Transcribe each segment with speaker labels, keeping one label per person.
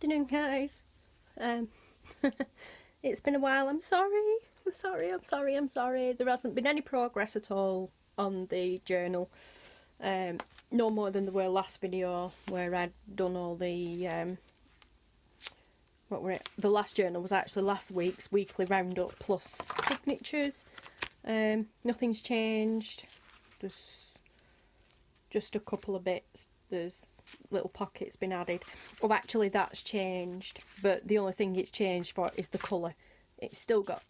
Speaker 1: afternoon, guys. It's been a while. I'm sorry. There hasn't been any progress at all on the journal. No more than there were last video where I'd done all the the last journal was actually last week's weekly roundup plus signatures. Nothing's changed. There's just a couple of bits. There's little pockets been added. Oh, actually that's changed, but the only thing it's changed for is the colour. It's still got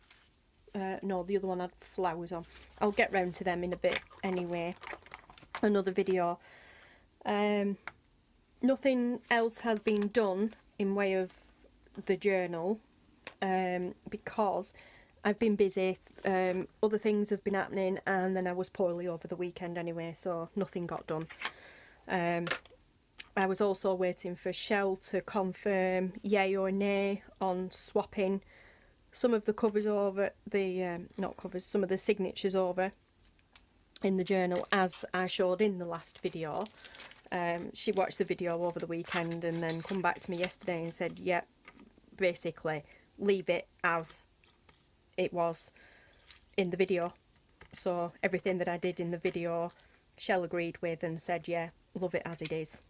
Speaker 1: no, the other one had flowers on. I'll get round to them in a bit anyway. Another video. Nothing else has been done in way of the journal because I've been busy. Other things have been happening, and then I was poorly over the weekend anyway, so nothing got done. I was also waiting for Shell to confirm yay or nay on swapping some of the covers over, not covers, some of the signatures over in the journal, as I showed in the last video. She watched the video over the weekend and then come back to me yesterday and said, yeah, basically leave it as it was in the video. So everything that I did in the video, Shell agreed with and said, yeah, love it as it is,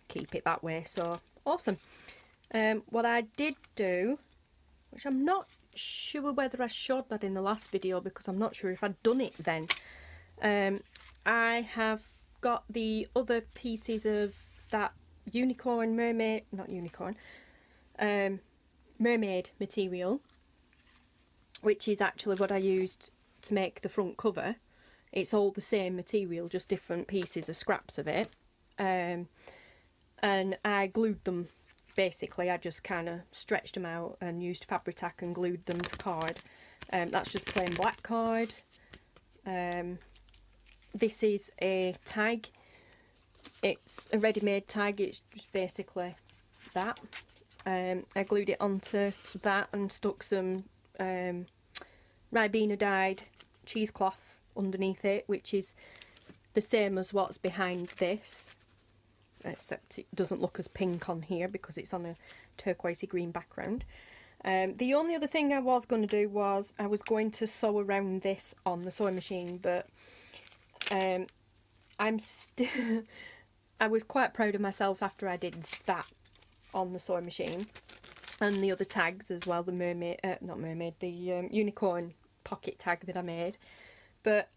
Speaker 1: keep it that way. So awesome. What I did do, which I'm not sure whether I showed that in the last video because I'm not sure if I'd done it then, I have got the other pieces of that mermaid material, which is actually what I used to make the front cover. It's all the same material, just different pieces of scraps of it. And I glued them, basically. I just kind of stretched them out and used Fabri-Tac and glued them to card. That's just plain black card. This is a tag. It's a ready-made tag. It's just basically that. I glued it onto that and stuck some Ribena dyed cheesecloth underneath it, which is the same as what's behind this, except it doesn't look as pink on here because it's on a turquoisey green background. The only other thing I was going to do was I was going to sew around this on the sewing machine, but I was quite proud of myself after I did that on the sewing machine, and the other tags as well, the unicorn pocket tag that I made. But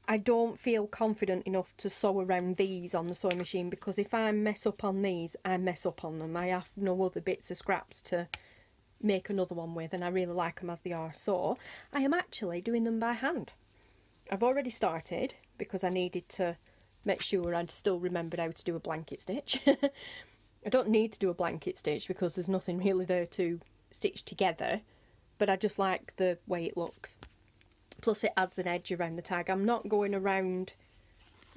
Speaker 1: I don't feel confident enough to sew around these on the sewing machine, because if I mess up on these, I mess up on them. I have no other bits of scraps to make another one with, and I really like them as they are, so I am actually doing them by hand. I've already started because I needed to make sure I'd still remembered how to do a blanket stitch. I don't need to do a blanket stitch because there's nothing really there to stitch together, but I just like the way it looks. Plus it adds an edge around the tag. I'm not going around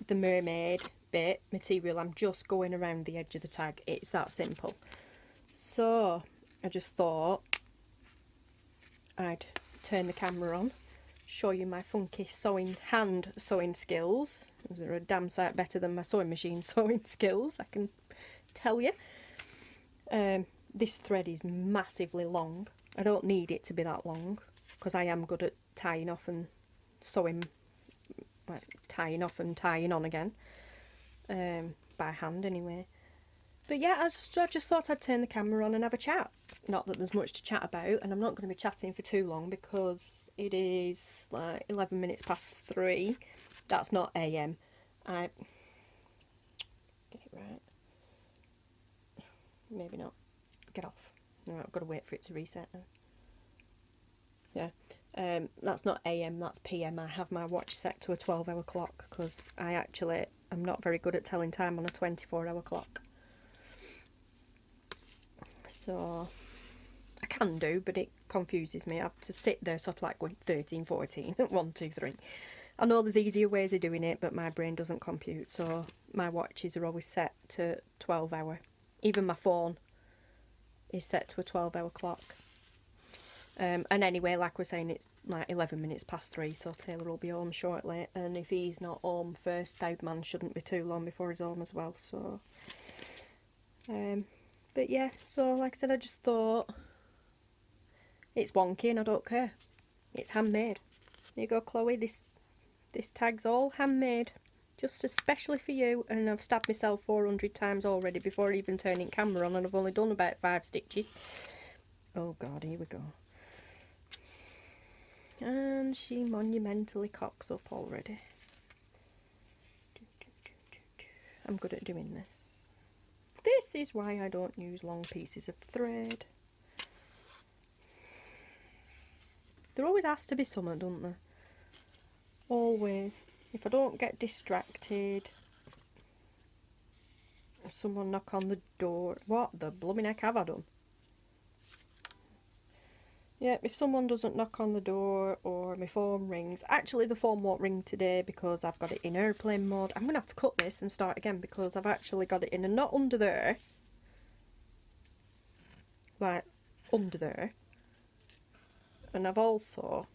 Speaker 1: the mermaid bit material, I'm just going around the edge of the tag. It's that simple. So I just thought I'd turn the camera on, show you my funky hand sewing skills. They're a damn sight better than my sewing machine sewing skills, I can tell you. This thread is massively long. I don't need it to be that long because I am good at tying off and sewing, like tying off and tying on again, by hand anyway. But yeah, I just thought I'd turn the camera on and have a chat. Not that there's much to chat about, and I'm not going to be chatting for too long because it is like 11 minutes past 3. That's not AM. Get it right. Maybe not. Get off. No, I've got to wait for it to reset now. Yeah. That's not AM, that's PM. I have my watch set to a 12-hour clock because I actually am not very good at telling time on a 24-hour clock. So I can do, but it confuses me. I have to sit there sort of like going 13, 14, 1, 2, 3. I know there's easier ways of doing it, but my brain doesn't compute, so my watches are always set to 12-hour. Even my phone is set to a 12-hour clock. And anyway, like we're saying, it's like 11 minutes past 3, so Taylor will be home shortly, and if he's not home first, Dowd Man shouldn't be too long before he's home as well. So But yeah, so like I said, I just thought it's wonky and I don't care. It's handmade. There you go, Chloe. This tag's all handmade, just especially for you. And I've stabbed myself 400 times already before even turning camera on, and I've only done about 5 stitches. Oh God, here we go. And she monumentally cocks up already. I'm good at doing this. This is why I don't use long pieces of thread. There always has to be something, don't there? Always. If I don't get distracted, if someone knock on the door, what the blooming heck have I done? Yeah, if someone doesn't knock on the door or my phone rings. Actually, the phone won't ring today because I've got it in airplane mode. I'm going to have to cut this and start again because I've actually got it in a knot under there. Like, under there. And I've also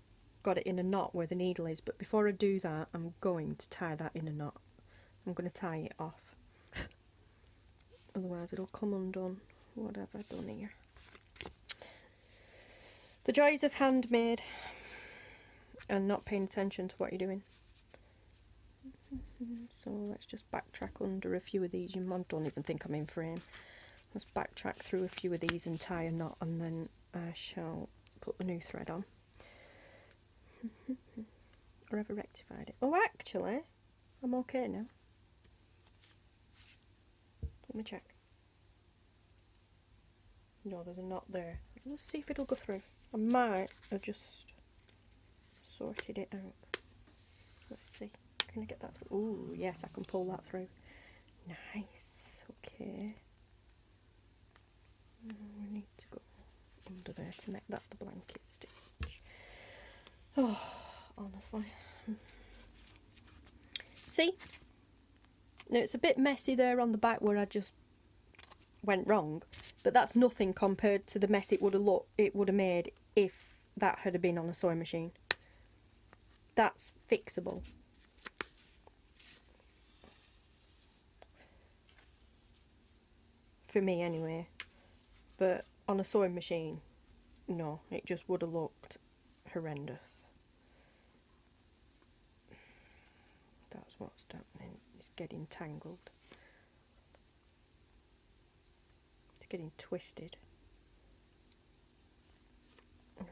Speaker 1: got it in a knot where the needle is. But before I do that, I'm going to tie that in a knot. I'm going to tie it off. Otherwise it'll come undone. What have I done here? The joys of handmade and not paying attention to what you're doing. So let's just backtrack under a few of these. I don't even think I'm in frame. Let's backtrack through a few of these and tie a knot, and then I shall put the new thread on. Or have I rectified it? Oh, actually, I'm okay now. Let me check. No, there's a knot there. Let's see if it'll go through. I might have just sorted it out. Let's see. Can I get that through? Ooh, yes, I can pull that through. Nice. Okay. We need to go under there to make that the blanket stitch. Oh, honestly. See? Now, it's a bit messy there on the back where I just went wrong, but that's nothing compared to the mess it would have made if that had been on a sewing machine. That's fixable. For me anyway. But on a sewing machine, no, it just would have looked horrendous. That's what's happening. It's getting tangled. It's getting twisted. Right,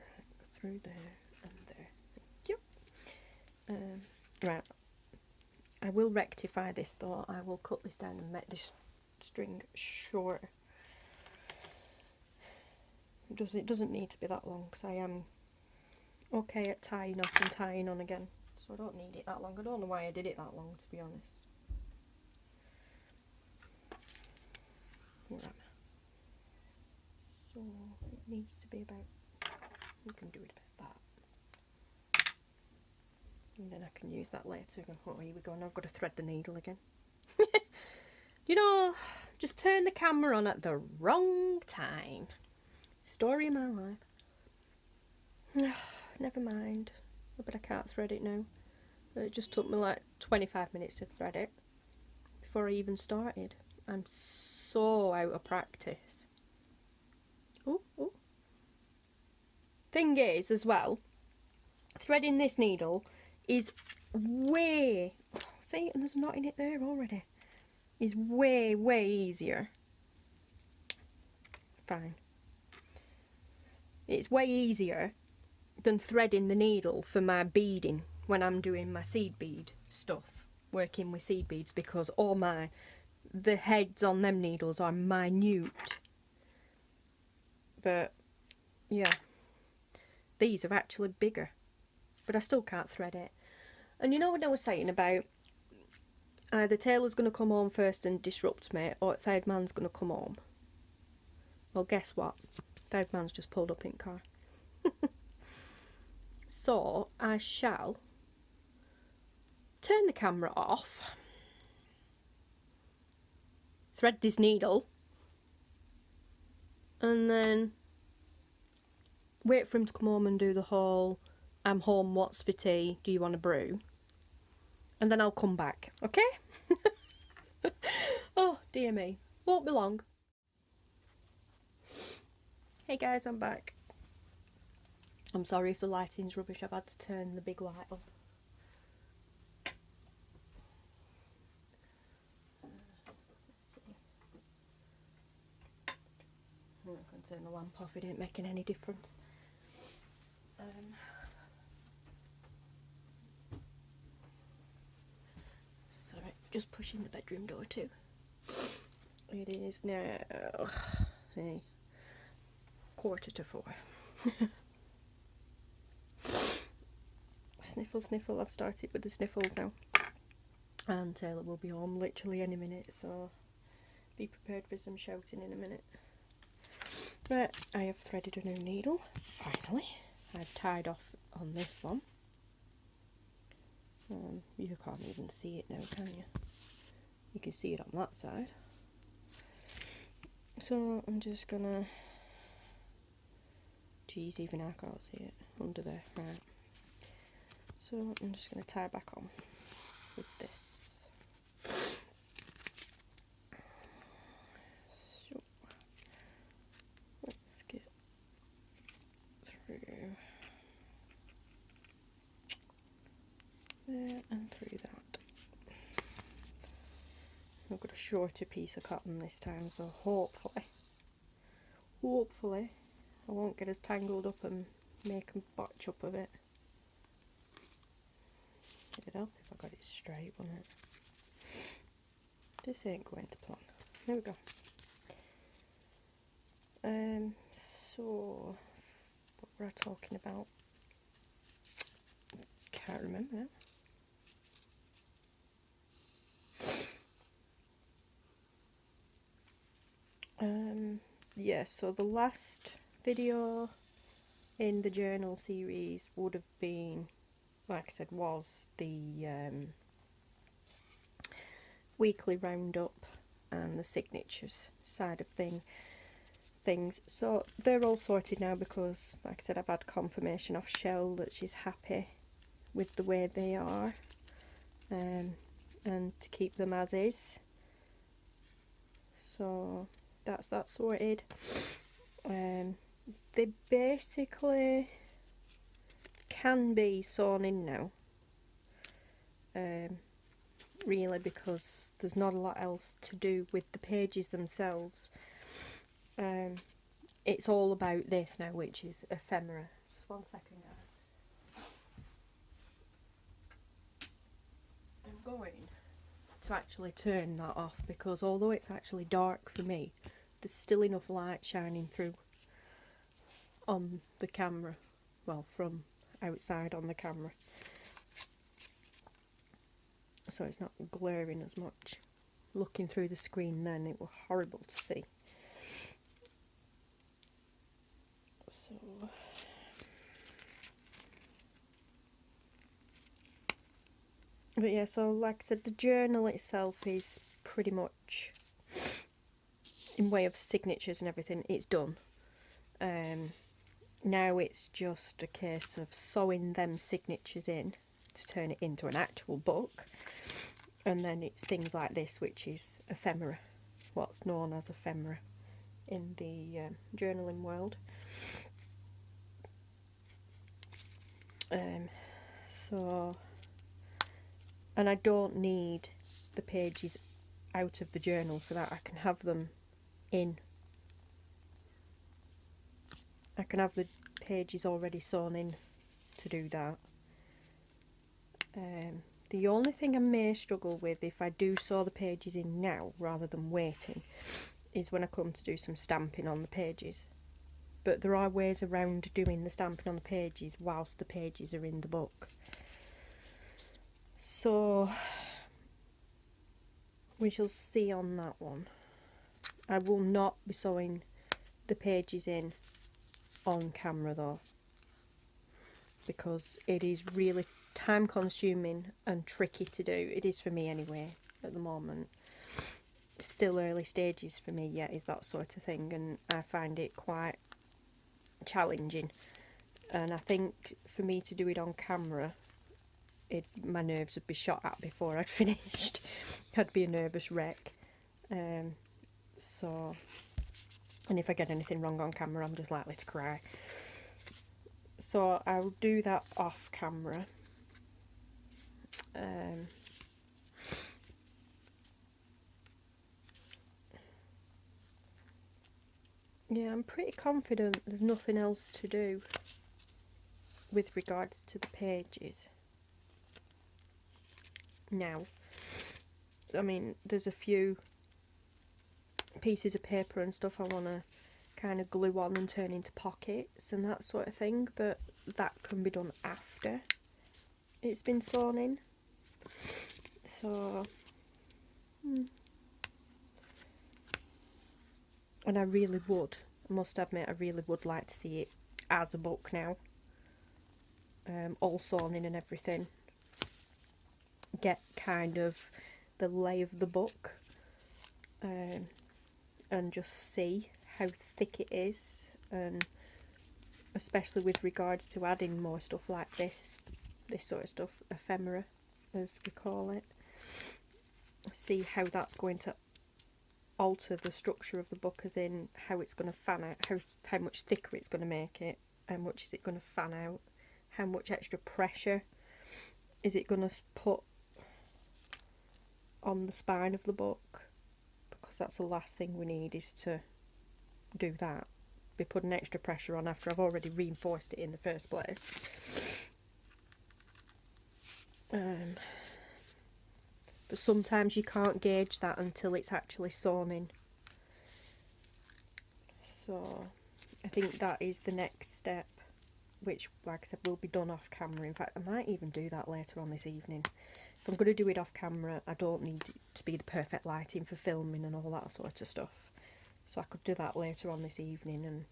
Speaker 1: through there and there. Thank you. Right. I will rectify this though. I will cut this down and make this string shorter. It doesn't need to be that long because I am okay at tying off and tying on again. So I don't need it that long. I don't know why I did it that long, to be honest. Right. So it needs to be about, we can do it about that. And then I can use that later. Oh, here we go. Now I've got to thread the needle again. You know, just turn the camera on at the wrong time. Story of my life. Never mind. But I can't thread it now. It just took me like 25 minutes to thread it before I even started. I'm so out of practice. Ooh, ooh. Thing is, as well, threading this needle is way... See, and there's a knot in it there already. Is way, way easier. Fine. It's way easier than threading the needle for my beading when I'm doing my seed bead stuff, working with seed beads, because the heads on them needles are minute. But yeah, these are actually bigger, but I still can't thread it. And you know what I was saying about either Taylor's going to come home first and disrupt me, or third man's going to come home? Well, guess what? Third man's just pulled up in the car. So I shall turn the camera off, thread this needle, and then wait for him to come home and do the whole "I'm home, what's for tea, do you want a brew?" And then I'll come back, okay? Oh dear me, won't be long. Hey guys, I'm back. I'm sorry if the lighting's rubbish, I've had to turn the big light on. I can turn the lamp off, it ain't making any difference. Sorry, just pushing the bedroom door too. It is now 3:45. Sniffle, sniffle. I've started with the sniffles now. And Taylor will be home literally any minute, so be prepared for some shouting in a minute. Right, I have threaded a new needle, finally. I've tied off on this one. You can't even see it now, can you? You can see it on that side. So I'm just gonna... Geez, even I can't see it under there. Right. So I'm just gonna tie back on with this. So let's get through there and through that. I've got a shorter piece of cotton this time, so hopefully I won't get as tangled up and make a botch up of it. It'd help if I got it straight, wouldn't it? This ain't going to plan. There we go. So what were I talking about? Can't remember now. Yeah, so the last video in the journal series would have been, like I said, was the weekly roundup and the signatures side of things. So they're all sorted now because, like I said, I've had confirmation off Shell that she's happy with the way they are, and to keep them as is. So that's that sorted. They basically can be sewn in now, really, because there's not a lot else to do with the pages themselves. It's all about this now, which is Ephemera. Just 1 second, guys. I'm going to actually turn that off because although it's actually dark for me, there's still enough light shining through on the camera, well, from outside on the camera, so it's not glaring as much. Looking through the screen then, it was horrible to see. So but yeah, so like I said, the journal itself is pretty much, in way of signatures and everything, it's done. Now it's just a case of sewing them signatures in to turn it into an actual book, and then it's things like this, which is ephemera, what's known as ephemera in the journaling world. So, and I don't need the pages out of the journal for that. I can have them in. I can have the pages already sewn in to do that. The only thing I may struggle with if I do sew the pages in now rather than waiting is when I come to do some stamping on the pages. But there are ways around doing the stamping on the pages whilst the pages are in the book. So we shall see on that one. I will not be sewing the pages in on camera though, because it is really time consuming and tricky to do. It is for me anyway at the moment. Still early stages for me yet is that sort of thing, and I find it quite challenging. And I think for me to do it on camera, my nerves would be shot at before I'd finished. I'd be a nervous wreck. So And if I get anything wrong on camera, I'm just likely to cry. So I'll do that off camera. Yeah, I'm pretty confident there's nothing else to do with regards to the pages. Now, I mean, there's a few pieces of paper and stuff I want to kind of glue on and turn into pockets and that sort of thing, but that can be done after it's been sewn in. So, and I must admit, I really would like to see it as a book now, all sewn in and everything. Get kind of the lay of the book, and just see how thick it is, and especially with regards to adding more stuff like this sort of stuff, ephemera as we call it. See how that's going to alter the structure of the book, as in how it's going to fan out, how much thicker it's going to make it, how much is it going to fan out, how much extra pressure is it going to put on the spine of the book, because that's the last thing we need, is to do that, be putting extra pressure on after I've already reinforced it in the first place. But sometimes you can't gauge that until it's actually sewn in. So I think that is the next step, which, like I said, will be done off camera. In fact, I might even do that later on this evening. If I'm going to do it off camera, I don't need it to be the perfect lighting for filming and all that sort of stuff. So I could do that later on this evening. And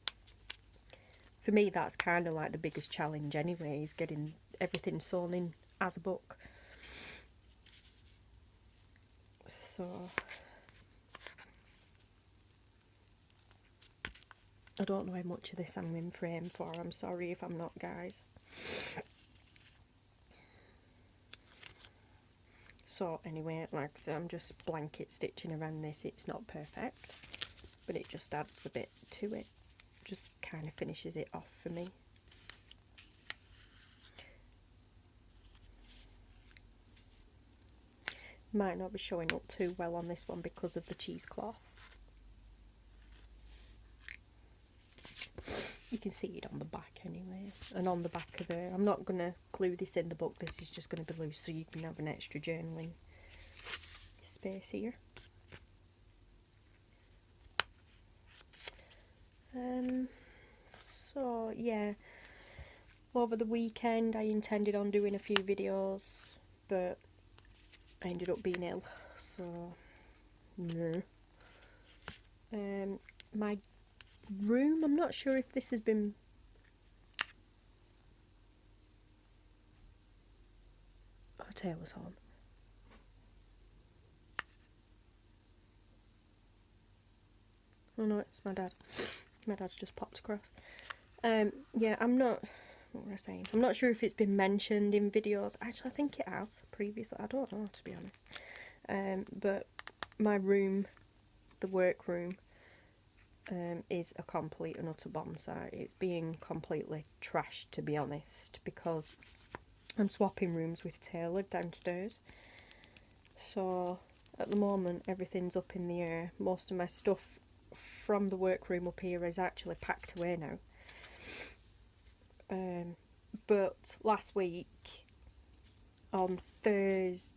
Speaker 1: for me, that's kind of like the biggest challenge anyway, is getting everything sewn in as a book. So I don't know how much of this I'm in frame for. I'm sorry if I'm not, guys. So anyway, like I said, I'm just blanket stitching around this. It's not perfect, but it just adds a bit to it. Just kind of finishes it off for me. Might not be showing up too well on this one because of the cheesecloth. You can see it on the back anyway, and on the back of it. I'm not going to glue this in the book, this is just going to be loose so you can have an extra journaling space here. So yeah, over the weekend I intended on doing a few videos, but I ended up being ill, so no. My room, I'm not sure if this has been... Oh, Taylor's home. Oh no, it's my dad. My dad's just popped across. Yeah, I'm not... What was I saying? I'm not sure if it's been mentioned in videos. Actually, I think it has previously. I don't know, to be honest. But my room, the work room, is a complete and utter bomb site. It's being completely trashed, to be honest, because I'm swapping rooms with Taylor downstairs. So at the moment everything's up in the air. Most of my stuff from the workroom up here is actually packed away now. But last week on Thursday,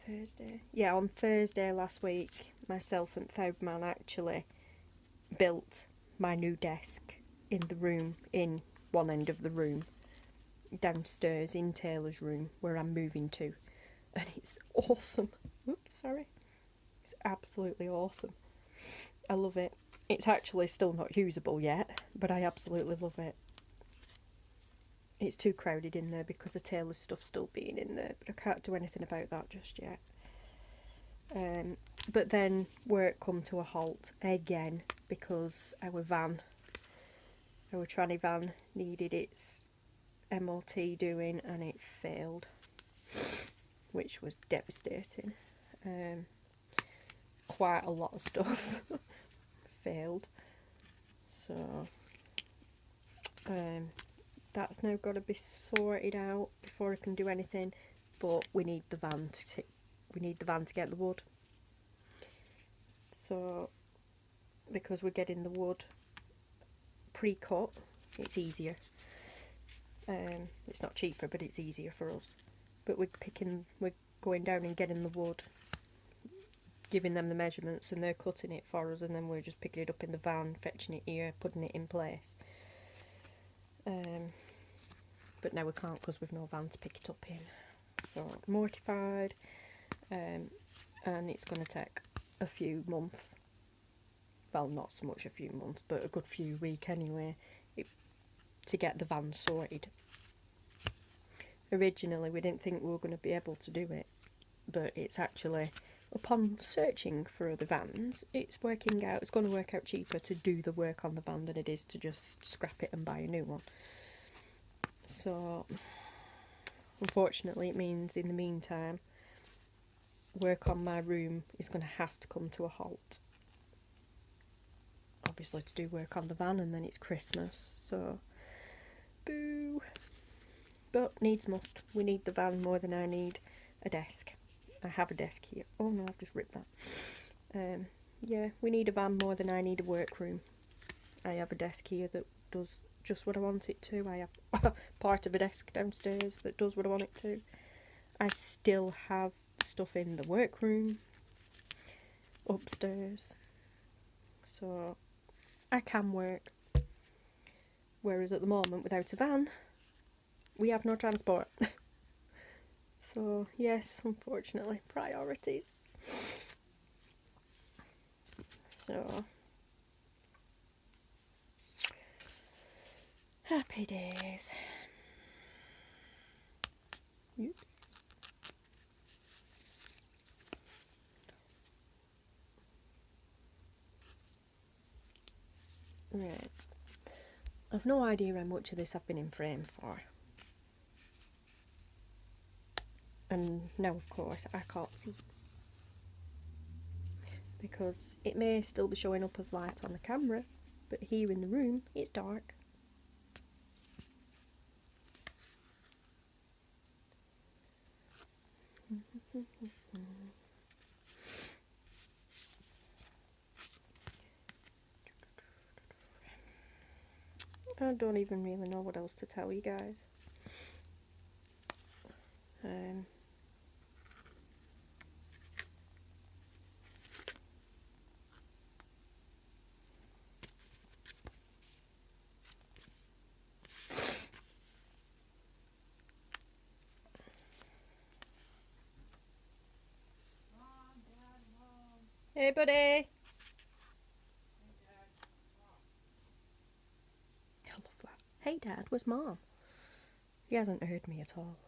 Speaker 1: on Thursday last week, myself and Thoudman actually built my new desk in the room, in one end of the room, downstairs in Taylor's room, where I'm moving to, and it's awesome. Oops, sorry. It's absolutely awesome. I love it. It's actually still not usable yet, but I absolutely love it. It's too crowded in there because of Taylor's stuff still being in there, but I can't do anything about that just yet. But then work come to a halt again because our tranny van needed its MOT doing, and it failed, which was devastating. Quite a lot of stuff failed. So that's now got to be sorted out before I can do anything. But we need the van to get the wood. So because we're getting the wood pre-cut, it's easier. It's not cheaper, but it's easier for us. But we're going down and getting the wood, giving them the measurements, and they're cutting it for us, and then we're just picking it up in the van, fetching it here, putting it in place. But now we can't because we've no van to pick it up in. So mortified, and it's going to take a few months. Well, not so much a few months, but a good few weeks anyway, to get the van sorted. Originally, we didn't think we were going to be able to do it, but it's actually, upon searching for other vans, it's going to work out cheaper to do the work on the van than it is to just scrap it and buy a new one. So, unfortunately, it means in the meantime, work on my room is going to have to come to a halt. Obviously to do work on the van, and then it's Christmas, so boo. But needs must. We need the van more than I need a desk. I have a desk here. Oh no, I've just ripped that. Yeah, we need a van more than I need a workroom. I have a desk here that does just what I want it to. I have part of a desk downstairs that does what I want it to. I still have stuff in the workroom upstairs, so I can work. Whereas at the moment, without a van, we have no transport. So yes, unfortunately, priorities. So happy days. Oops. Right. I've no idea how much of this I've been in frame for. And now, of course, I can't see. Because it may still be showing up as light on the camera, but here in the room, it's dark. I don't even really know what else to tell you guys. Hey, buddy. I love that. Hey, Dad, where's Mom? He hasn't heard me at all.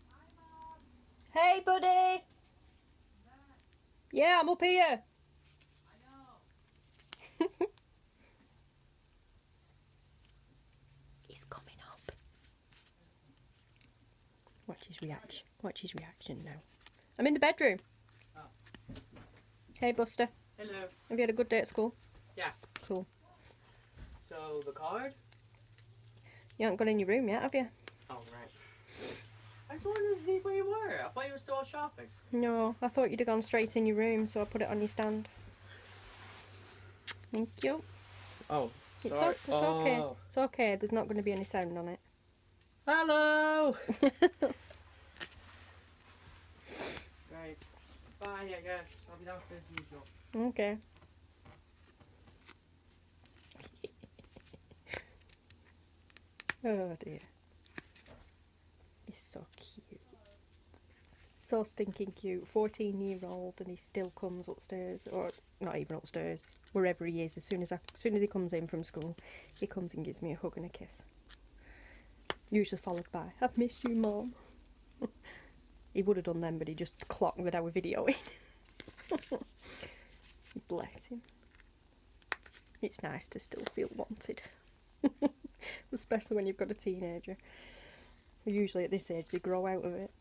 Speaker 2: Hi, Mom.
Speaker 1: Hey, buddy. Yeah, I'm up here.
Speaker 2: I know.
Speaker 1: He's coming up. Watch his reaction. Watch his reaction now. I'm in the bedroom.
Speaker 2: Oh.
Speaker 1: Hey, Buster.
Speaker 2: Hello.
Speaker 1: Have you had a good day at school?
Speaker 2: Yeah.
Speaker 1: Cool.
Speaker 2: So, the card?
Speaker 1: You haven't gone in your room yet, have you?
Speaker 2: Oh, right. I wanted to see where you were. I thought you were still out shopping.
Speaker 1: No, I thought you'd have gone straight in your room, so I put it on your stand. Thank you.
Speaker 2: Oh,
Speaker 1: It's,
Speaker 2: sorry.
Speaker 1: it's okay. It's okay. There's not going to be any sound on it.
Speaker 2: Hello! Right. Bye, I guess. I'll be downstairs as usual.
Speaker 1: Okay. Oh dear. He's so cute. So stinking cute. 14-year-old, and he still comes upstairs, or not even upstairs, wherever he is. As soon as he comes in from school, he comes and gives me a hug and a kiss. Usually followed by, "I've missed you, Mom." He would have done then, but he just clocked that I were videoing. Bless him. It's nice to still feel wanted. Especially when you've got a teenager. Usually at this age they grow out of it.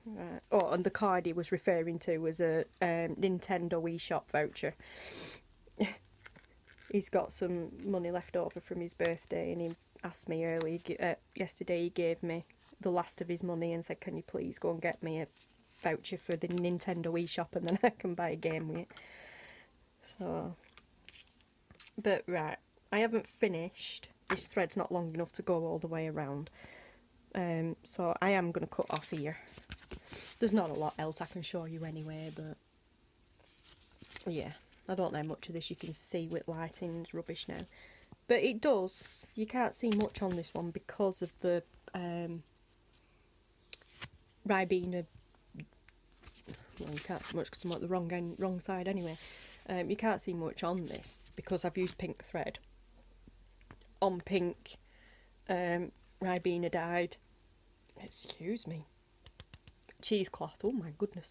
Speaker 1: Right. Oh, and the card he was referring to was a Nintendo eShop voucher. He's got some money left over from his birthday, and he asked me yesterday, he gave me the last of his money and said, can you please go and get me a voucher for the Nintendo eShop, and then I can buy a game with it. So, but right, I haven't finished. This thread's not long enough to go all the way around. So I am going to cut off here. There's not a lot else I can show you anyway, but yeah, I don't know how much of this you can see with lighting's rubbish now. But it does, you can't see much on this one because of the Ribena. Well, you can't see much because I'm at the wrong side anyway. You can't see much on this because I've used pink thread on pink Ribena dyed, excuse me, cheesecloth. Oh my goodness.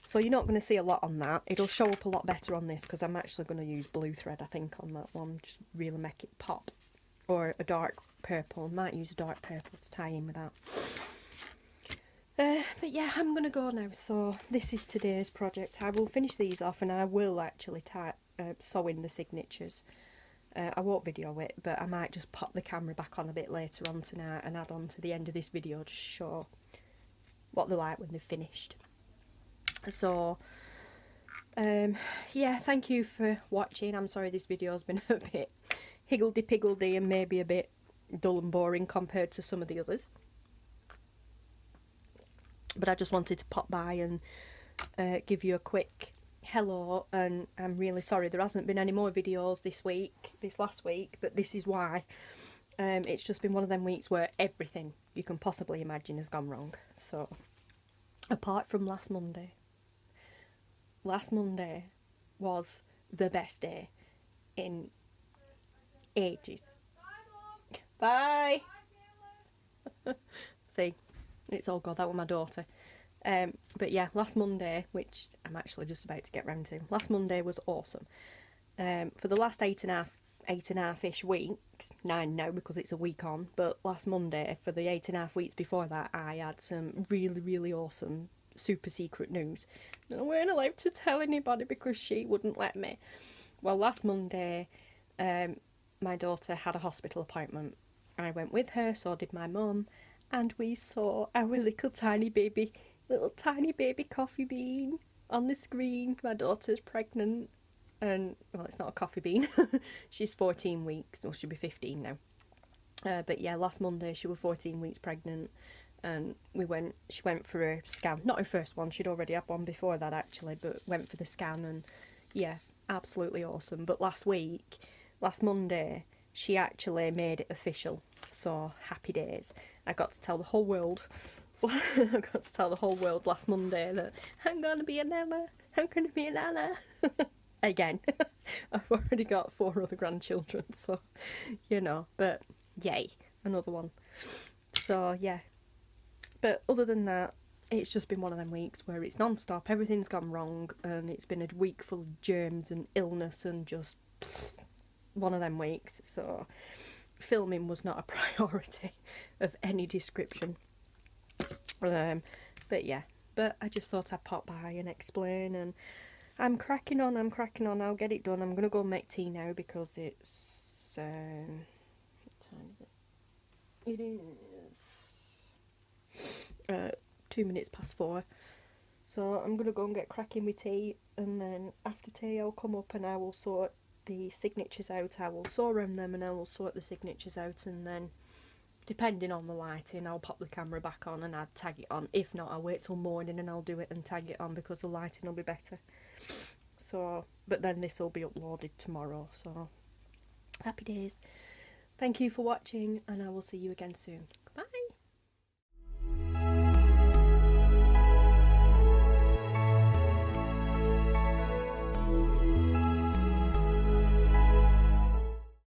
Speaker 1: So you're not going to see a lot on that. It'll show up a lot better on this because I'm actually going to use blue thread, I think, on that one. Just really make it pop. Or a dark purple. I might use a dark purple to tie in with that. But yeah, I'm going to go now. So this is today's project. I will finish these off and I will actually sew in the signatures. I won't video it, but I might just pop the camera back on a bit later on tonight and add on to the end of this video to show what they're like when they're finished. So yeah, thank you for watching. I'm sorry this video's been a bit higgledy-piggledy and maybe a bit dull and boring compared to some of the others, but I just wanted to pop by and give you a quick hello. And I'm really sorry there hasn't been any more videos this last week, but this is why. It's just been one of them weeks where everything you can possibly imagine has gone wrong. So apart from last Monday was the best day in ages. Bye. See, it's all good. That was my daughter. But yeah, last Monday, which I'm actually just about to get round to, last Monday was awesome. For the last eight and a half-ish weeks, 9 now because it's a week on, but last Monday, for the 8.5 weeks before that, I had some really, really awesome super secret news that I weren't allowed to tell anybody because she wouldn't let me. Well, last Monday, my daughter had a hospital appointment. I went with her, so did my mum, and we saw our little tiny baby coffee bean on the screen. My daughter's pregnant, and well, it's not a coffee bean. She's 14 weeks, or she'll be 15 now. But yeah, last Monday she was 14 weeks pregnant, and she went for a scan. Not her first one, she'd already had one before that actually, but went for the scan, and yeah, absolutely awesome. But last Monday, she actually made it official, so happy days. I got to tell the whole world last Monday that I'm going to be a nana. Again. I've already got 4 other grandchildren, so, you know, but yay, another one. So, yeah. But other than that, it's just been one of them weeks where it's non-stop, everything's gone wrong, and it's been a week full of germs and illness and just one of them weeks. So filming was not a priority of any description. But yeah, but I just thought I'd pop by and explain, and I'm cracking on, I'll get it done. I'm going to go make tea now because it's, what time is it? It is 2 minutes past 4. So I'm going to go and get cracking with tea, and then after tea I'll come up and I will sort the signatures out. I will sew around them and I will sort the signatures out, and then depending on the lighting I'll pop the camera back on and I'll tag it on. If not, I'll wait till morning and I'll do it and tag it on because the lighting will be better. So, but then this will be uploaded tomorrow, so happy days. Thank you for watching, and I will see you again soon. Goodbye.